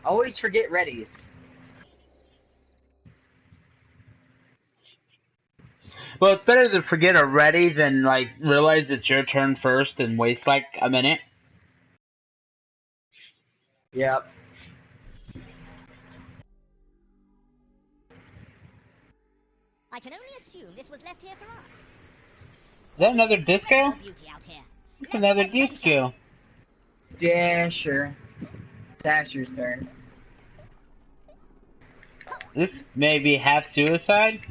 Always forget readies. Well, it's better to forget already than, like, realize it's your turn first and waste, like, a minute. Yep. I can only assume this was left here for us. Is that another disco? Beauty out here. It's another disco. Dasher. Dasher's turn. This may be half suicide,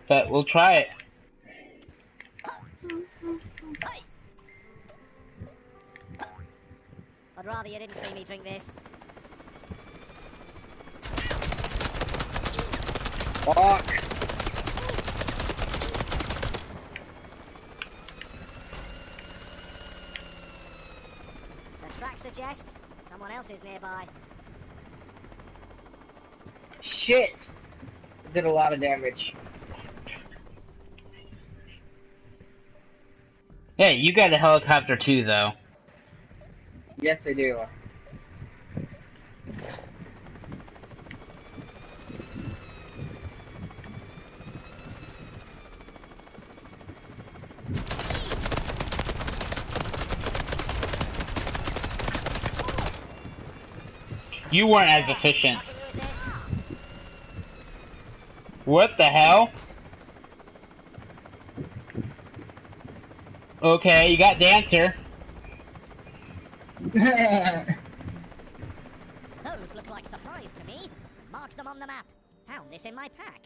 but we'll try it. I'd rather you didn't see me drink this. Fuck. The track suggests someone else is nearby. Shit. Did a lot of damage. Hey, you got a helicopter too, though. Yes, I do. You weren't as efficient. What the hell? Okay, you got Dancer. Those look like supplies to me. Mark them on the map. Found this in my pack.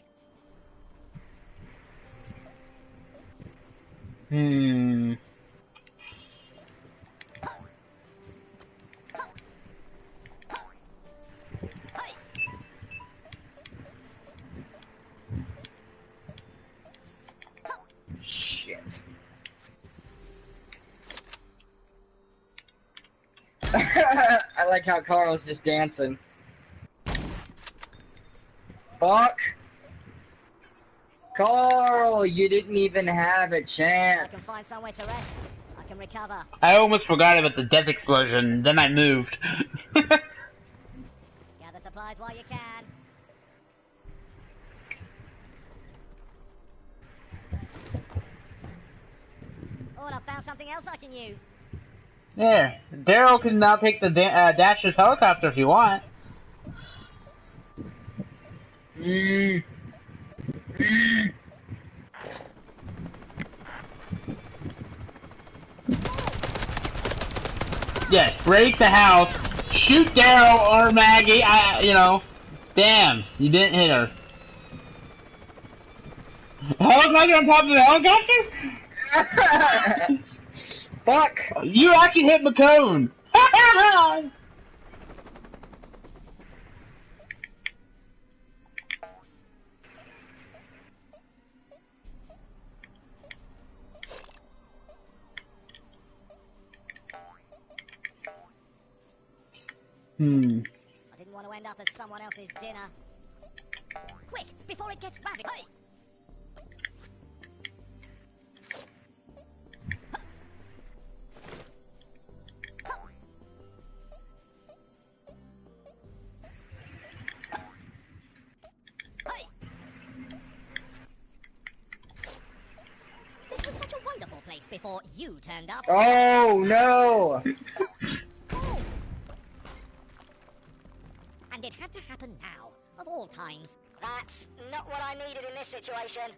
Shit. I like how Carl's just dancing. Fuck. Carl, you didn't even have a chance. I can find somewhere to rest. I can recover. I almost forgot about the death explosion, then I moved. Gather supplies while you can. Oh, and I found something else I can use. There. Daryl can now take the Dasher's helicopter if you want. Yes, break the house, shoot Daryl or Maggie, you know. Damn, you didn't hit her. Helicopter on top of the helicopter? Fuck! You actually hit McCone! I didn't want to end up as someone else's dinner. Quick, before it gets rabid. Hey! This was such a wonderful place before you turned up. Oh no! And it had to happen now, of all times. That's not what I needed in this situation.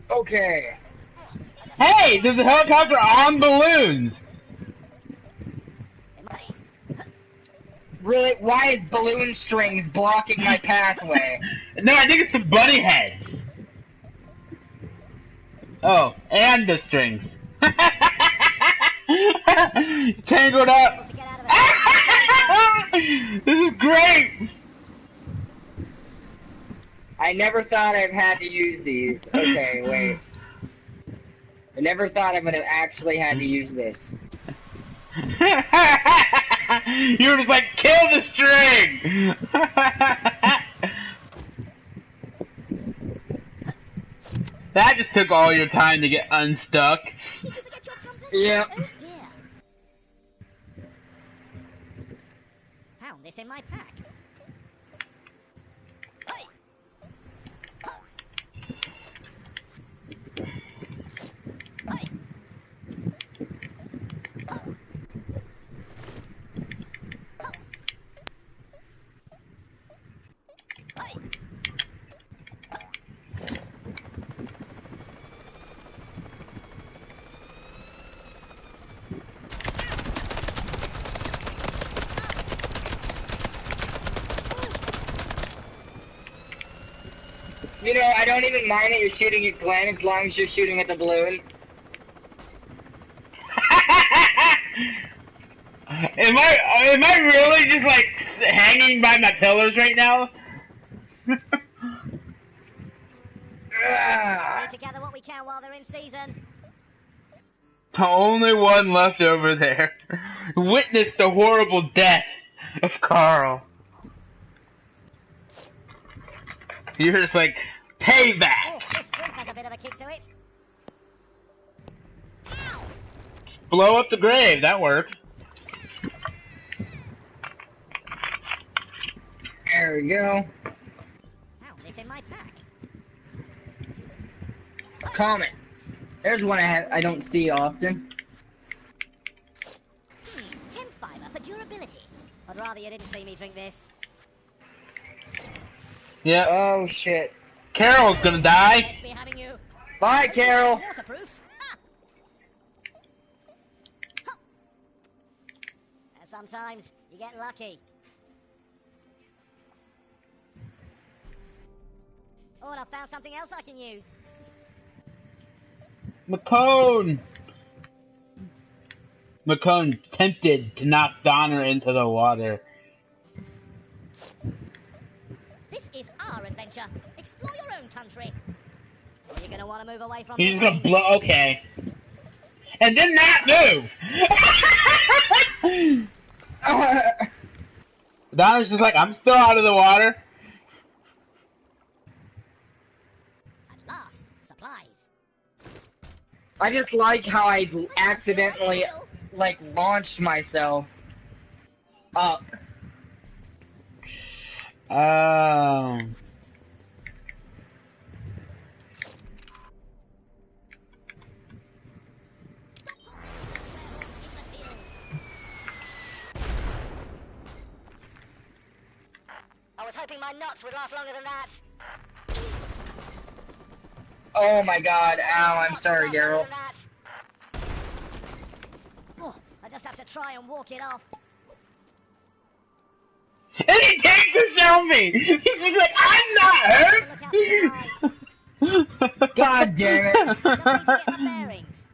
Okay. Hey, there's a helicopter on balloons! Really? Why is balloon strings blocking my pathway? No, I think it's the bunny heads. Oh, and the strings. Tangled up. This is great. I never thought I'd had to use these. Okay, wait. I never thought I would have actually had to use this. You were just like, kill the string! That just took all your time to get unstuck. Did you forget your compass? Yep. Oh dear. Found this in my pack. Hey! Hey! You know, I don't even mind that you're shooting at Glenn as long as you're shooting at the balloon. Am I really just like hanging by my pillars right now? Need to gather what we can while they're in season. The only one left over there. Witness the horrible death of Carl. You're just like, Oh, payback! this fruit has a bit of a kick to it. Ow! Blow up the grave, that works. There we go. Found this in my pack. Comet. There's one I don't see often. Hemp fiber for durability. I'd rather you didn't see me drink this. Yeah. Oh shit. Carol's gonna die. Let's be having you. Bye, Carol. Waterproofs. And sometimes you get lucky. Oh, and I found something else I can use. McCone! McCone tempted to knock Donner into the water. This is our adventure. Explore your own country. Are you gonna want to move away from He's this gonna thing? blow. Okay. And then not move! Donner's just like, I'm still out of the water. At last, supplies. I just like how I accidentally, like, launched myself up. I was hoping my knots would last longer than that. Oh my god, ow, I'm sorry, Daryl. Oh, I just have to try and walk it off. And he takes a selfie! He's just like, I'm not hurt! Look out for your eyes. God damn it. Just need to get my bearings.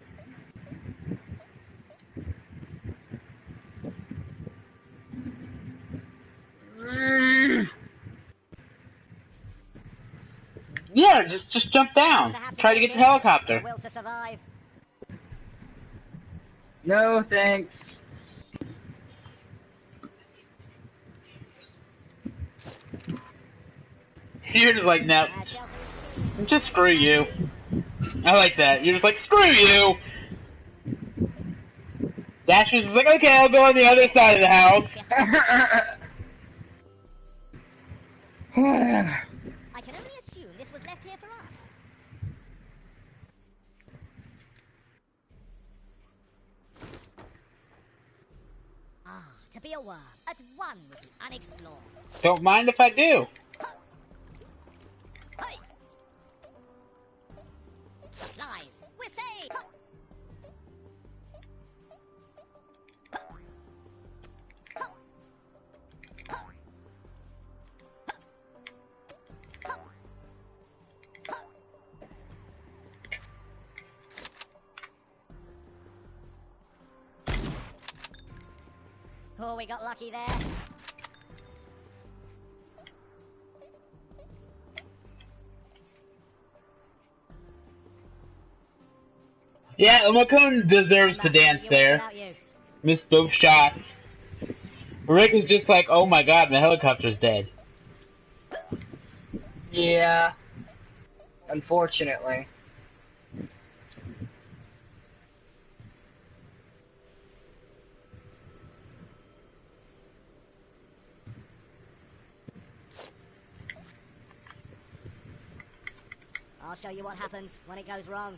Yeah, just jump down. Try to get the helicopter. Will to survive. No, thanks. You're just like, no, Shelter is just screw you. I like that. You're just like, screw you! Dasher's just like, okay, I'll go on the other side of the house. I can only assume this was left here for us. Ah, to be a worm, at one with the unexplored. Don't mind if I do. Hey! Supplies, we're safe! Oh, we got lucky there. Yeah, McCone deserves to dance there. Missed both shots. Rick is just like, oh my god, the helicopter's dead. Yeah. Unfortunately. I'll show you what happens when it goes wrong.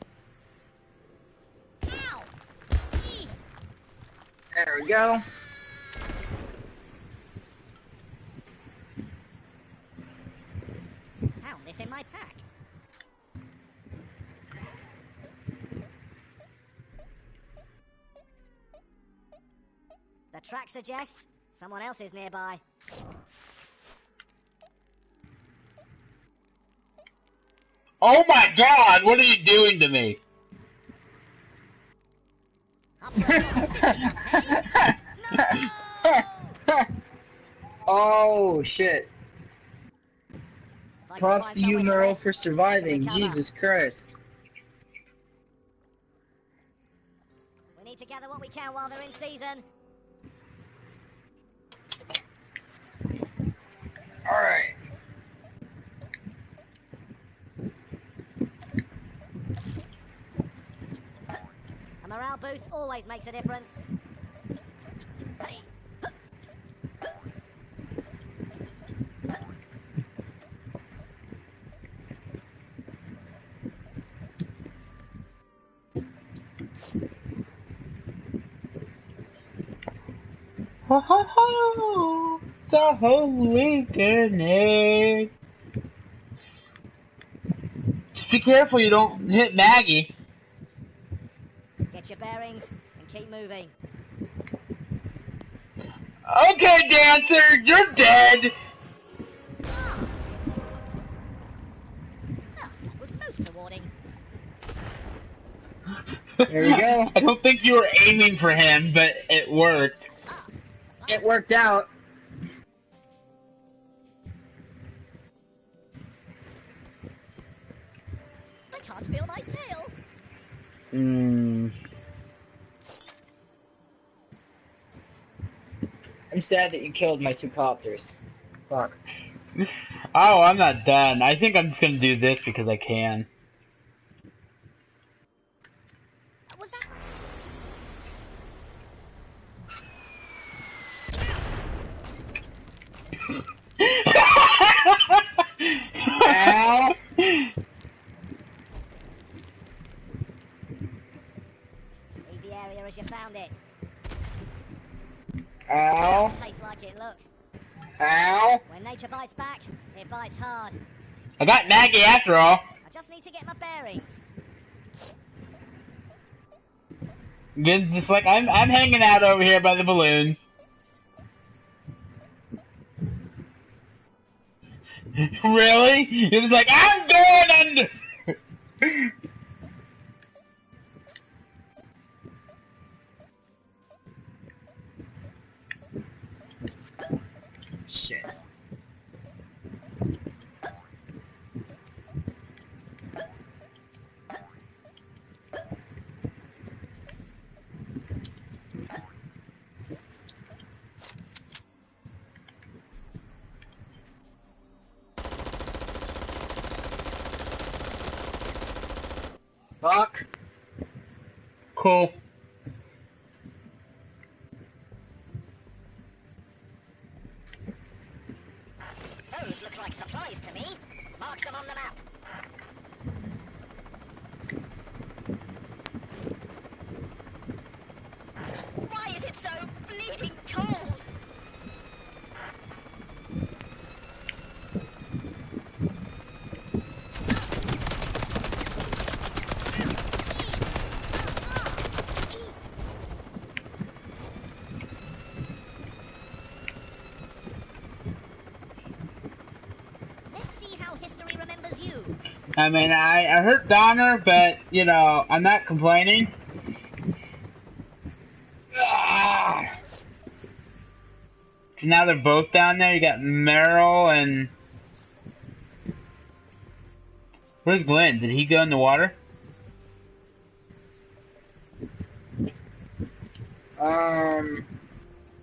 Ow! Eek. There we go. Found this in my pack. The track suggests someone else is nearby. Oh my god, what are you doing to me? Oh shit. Props to you, Merle, for surviving. Jesus Christ. We need to gather what we can while they're in season. Alright. A morale boost always makes a difference. Ho ho ho! It's a holy grenade. Just be careful you don't hit Maggie. Get your bearings and keep moving. Okay, Dancer, you're dead! Ah! Well, that was most rewarding. There we go. I don't think you were aiming for him, but it worked. It worked out. I can't feel my tail. I'm sad that you killed my two copters. Fuck. Oh, I'm not done. I think I'm just gonna do this because I can. Was that? Ow! Leave the area as you found it. Ow! Tastes like it looks. Ow! When nature bites back, it bites hard. I got Maggie after all. I just need to get my bearings. Vin's just like, I'm hanging out over here by the balloons. Really? You're just like, I'm going under! Shit. Fuck. Cool. Those look like supplies to me. Mark them on the map. Why is it so bleeding cold? I mean, I hurt Donner, but, you know, I'm not complaining. Ah! 'Cause now they're both down there. You got Merle and... Where's Glenn? Did he go in the water?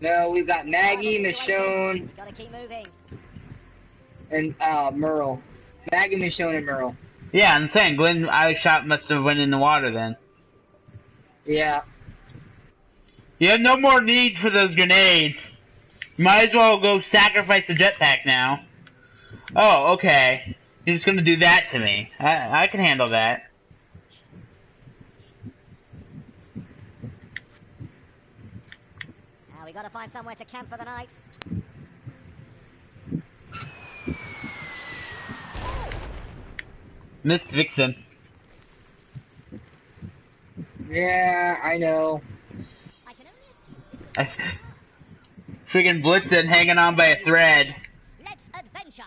No, we've got Maggie, Michonne, Gotta keep moving. and, Merle. Maggie, Michonne, and Merle. Yeah, I'm saying Glenn, I shot must have went in the water then. Yeah. You have no more need for those grenades. Might as well go sacrifice the jetpack now. Oh, okay. You're just gonna do that to me. I can handle that. Now we gotta find somewhere to camp for the night. Missed Vixen. Yeah, I know. I can only assume Friggin' Blitzen hanging on by a thread. let's adventure.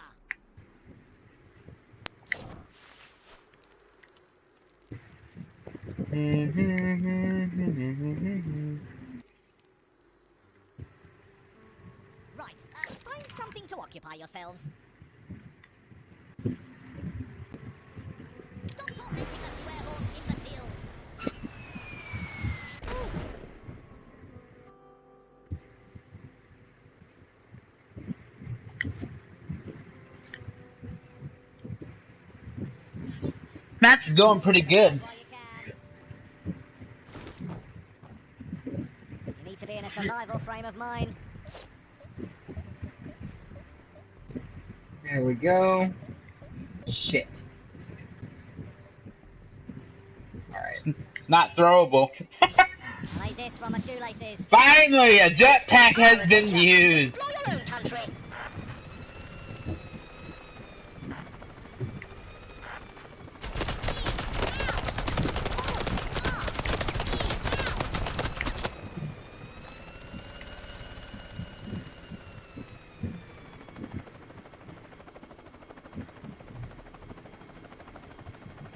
Right, find something to occupy yourselves. Stop tormenting us, swear-born imbeciles. Match is going pretty good. While you can. You need to be in a survival frame of mind. There we go. Shit. Alright. It's not throwable. I'll lay this from my shoelaces. Finally, a jetpack has been used. Explore your own country.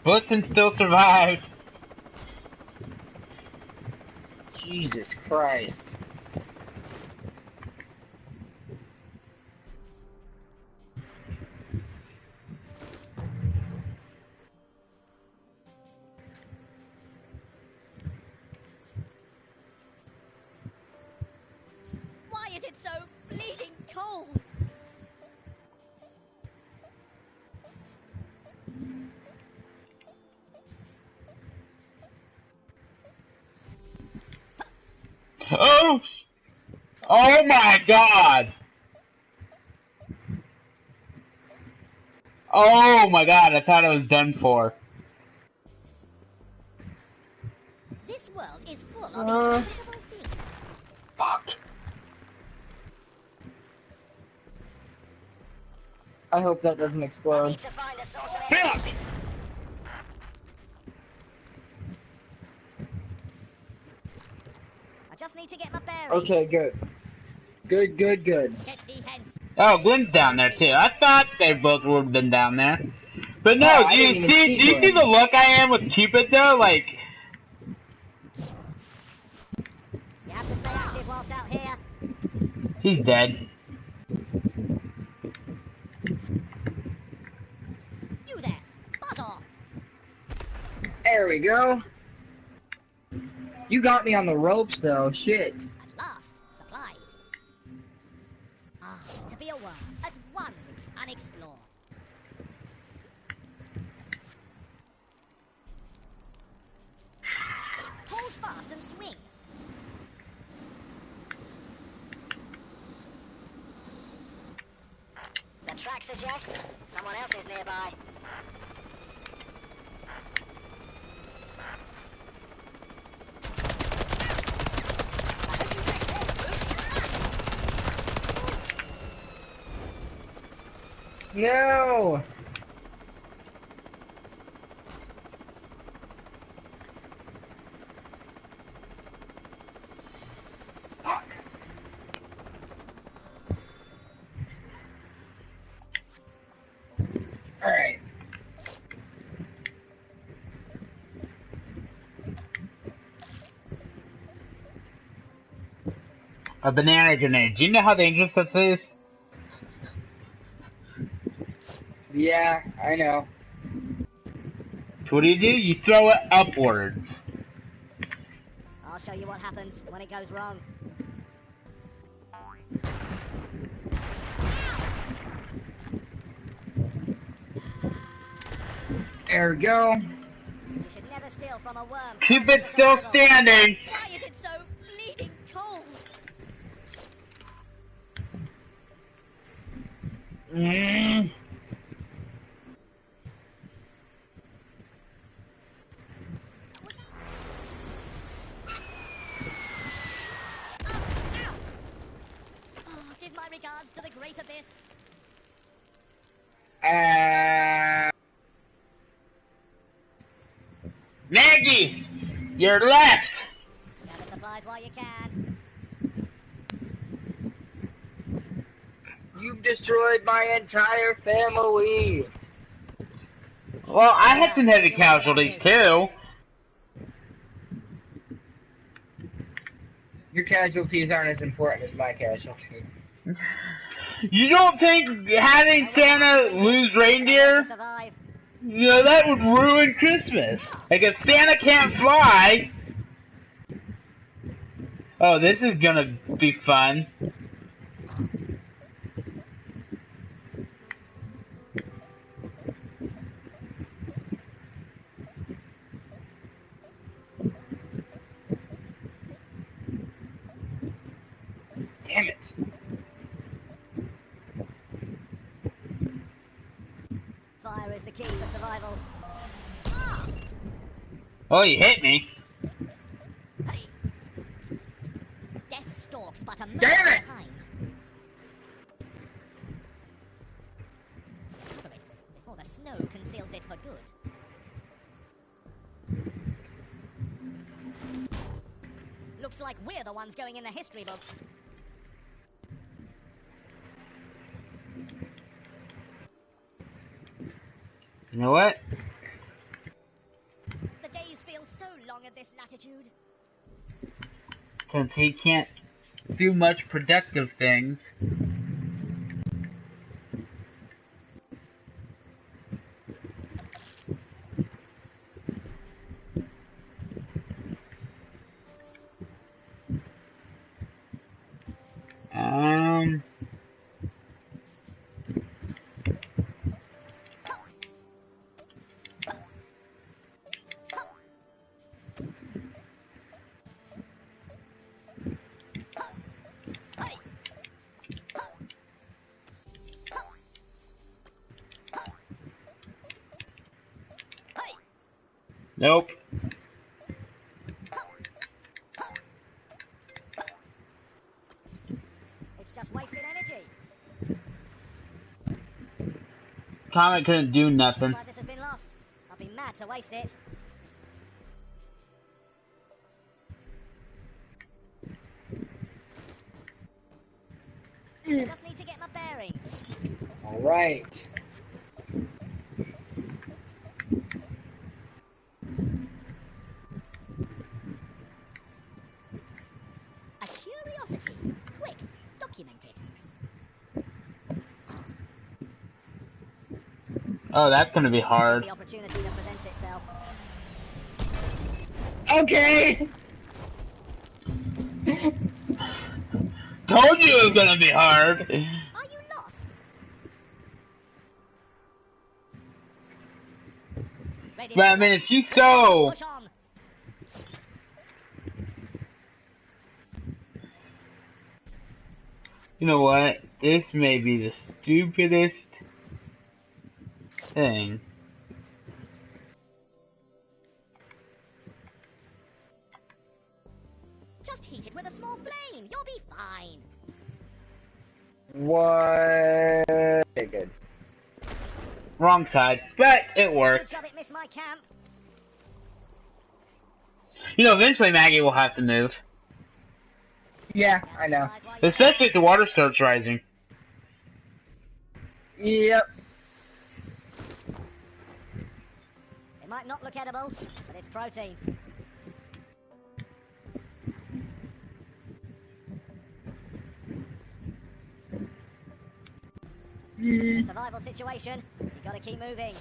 Blitzen still survived. Jesus Christ. Why is it so bleeding cold? Oh! Oh my god! Oh my god, I thought I was done for. This world is full of incredible things. Fuck. I hope that doesn't I explode. need to find a source of energy. I just need to get my bearings. Okay, good. Good, good, good. Get thee hence. Oh, Glenn's down there too. I thought they both would have been down there. But no, Oh, I do you didn't even see see do you see Glenn. the look I am with Cupid though? Like, You have to stay active whilst out here. he's dead. You there. Butt off. There we go. You got me on the ropes though, shit. At last, supplies. Ah, to be a world at one with the unexplored. Hold fast and swing. The track suggests someone else is nearby. No! Fuck. Alright. A banana grenade. Do you know how dangerous that is? Yeah, I know. So what do? You throw it upwards. I'll show you what happens when it goes wrong. There we go. You should never steal from a worm. Cupid's still standing. Why is it so bleeding cold? odds to the great abyss? Maggie! You're left! Gather supplies while you can. You've destroyed my entire family. Well, I had some heavy casualties too. Your casualties aren't as important as my casualties. You don't think having Santa lose reindeer, Survive. you know, that would ruin Christmas? Like, if Santa can't fly... Oh, this is gonna be fun. Damn it. Fire is the key for survival. Oh, you hit me. Death stalks but a man Damn it! behind. Look at it, before the snow conceals it for good. Looks like we're the ones going in the history books. You know what? The days feel so long at this latitude. Since he can't do much productive things. Nope. It's just wasted energy. Comet couldn't do nothing. Looks like this has been lost. I'll be mad to waste it. Just need to get my bearings. Alright. A curiosity. Quick, document it. Oh, that's gonna be hard. The opportunity that presents itself. Okay! Told you it was gonna be hard. Are you lost? Ready But I mean, if you so... push on. You know what? This may be the stupidest thing. Just heat it with a small flame. You'll be fine. What? Okay, good. Wrong side, but it Good worked. job it missed my camp. You know, eventually Maggie will have to move. Yeah, I know. Especially if the water starts rising. Yep. It might not look edible, but it's protein. In a survival situation, you gotta keep moving.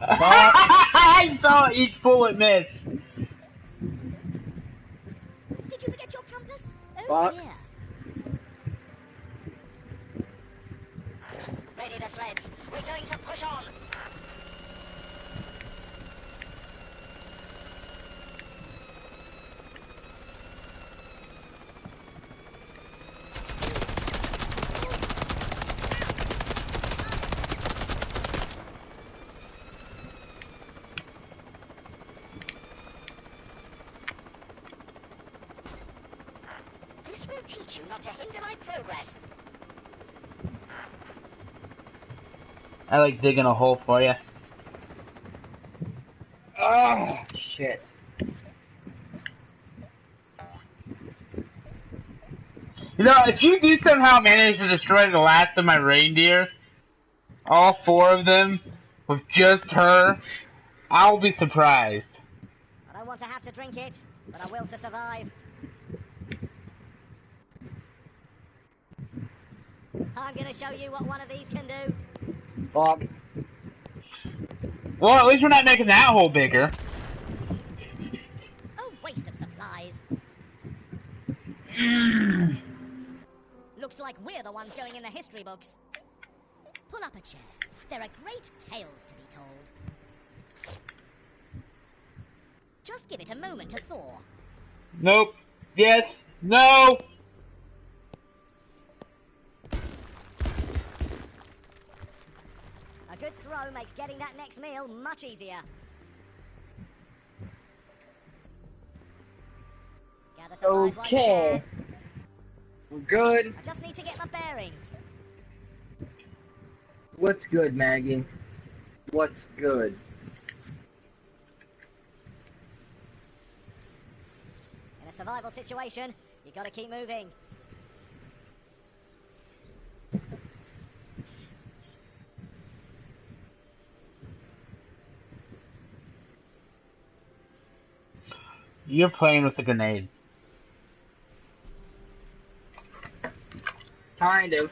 I saw each bullet miss. Did you forget your compass? Oh Fuck. dear. Ready the sleds. We're going to push on. teach you not to hinder my progress. I like digging a hole for you. Oh, shit. You know, if you do somehow manage to destroy the last of my reindeer, all 4 of them, with just her, I'll be surprised. I don't want to have to drink it, but I will to survive. I'm gonna show you what one of these can do. Fuck. Well, at least we're not making that hole bigger. Oh, waste of supplies. Looks like we're the ones going in the history books. Pull up a chair. There are great tales to be told. Just give it a moment to thaw. Nope. Yes. No. A good throw makes getting that next meal much easier. Gather supplies while you Okay. can. We're good. I just need to get my bearings. What's good, Maggie? What's good? In a survival situation, you gotta keep moving. You're playing with a grenade. Kind of.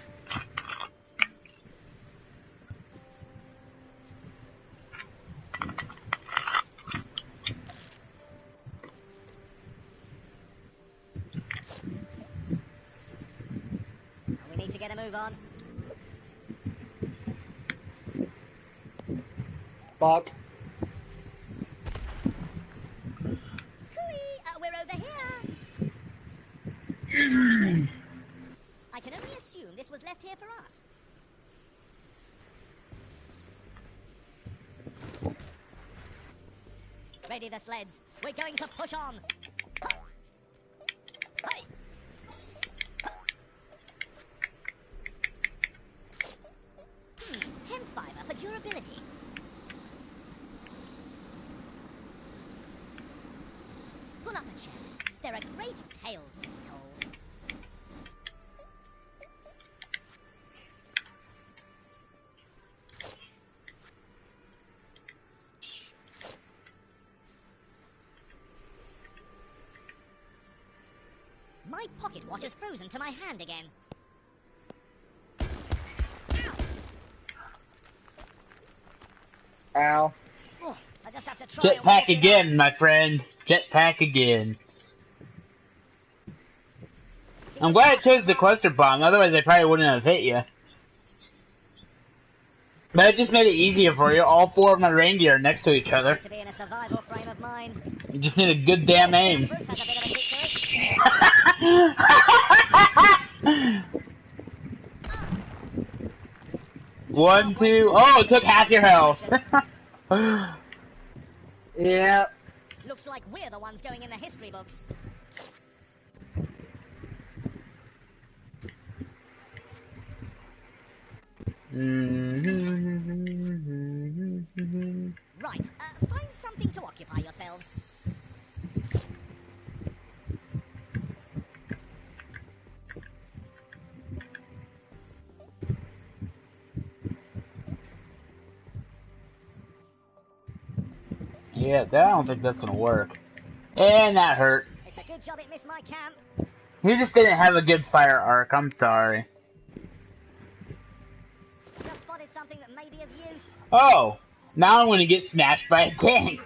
We need to get a move on. Fuck. We're over here. I can only assume this was left here for us. Ready the sleds. We're going to push on. Hey. Hemp fiber for durability. Pull up a chair. There are great tales to be told. My pocket watch is frozen to my hand again. Ow. Oh, I just have to try and Jetpack walk it again, off. my friend. Jetpack again. I'm glad I chose the cluster bomb, otherwise I probably wouldn't have hit you. But it just made it easier for you. All 4 of my reindeer are next to each other. To be in a survival frame of mind. You just need a good damn aim. This fruit has a bit of a kick to it. 1, 2. Oh, it took half your health. Yep. Looks like we're the ones going in the history books. Right, find something to occupy yourselves. Yeah, I don't think that's gonna work. And that hurt. It's a good job it missed my camp. You just didn't have a good fire arc, I'm sorry. Just spotted something that may be of use. Oh! Now I'm gonna get smashed by a tank!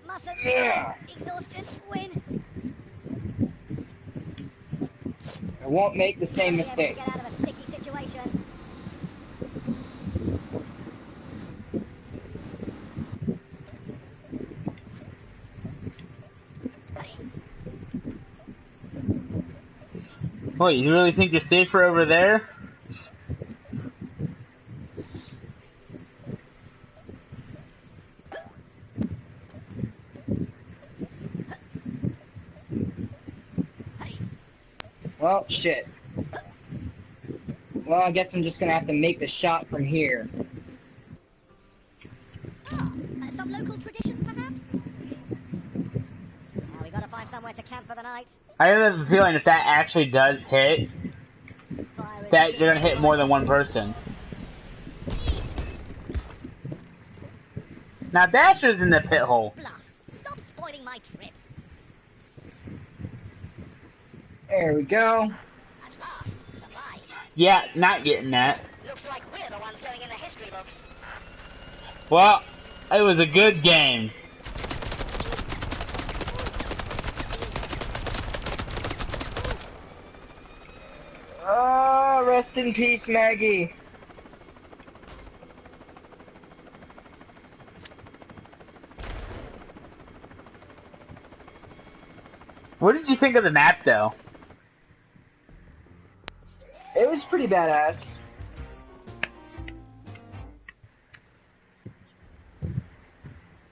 Mustn't Yeah. exhaustion win. I won't make the same Be able to mistake. get out of a sticky situation. Wait, you really think you're safer over there? Well, shit. Well, I guess I'm just gonna have to make the shot from here. Some local tradition, perhaps? Now we gotta find somewhere to camp for the night. I have a feeling if that actually does hit, Fire is that you're cheap. gonna hit more than one person. Now Dasher's in the pit hole. Blast! Stop spoiling my trip. There we go. At last, supplies. Yeah, not getting that. Looks like we're the ones going in the history books. Well, it was a good game. Oh, rest in peace, Maggie. What did you think of the map, though? It was pretty badass.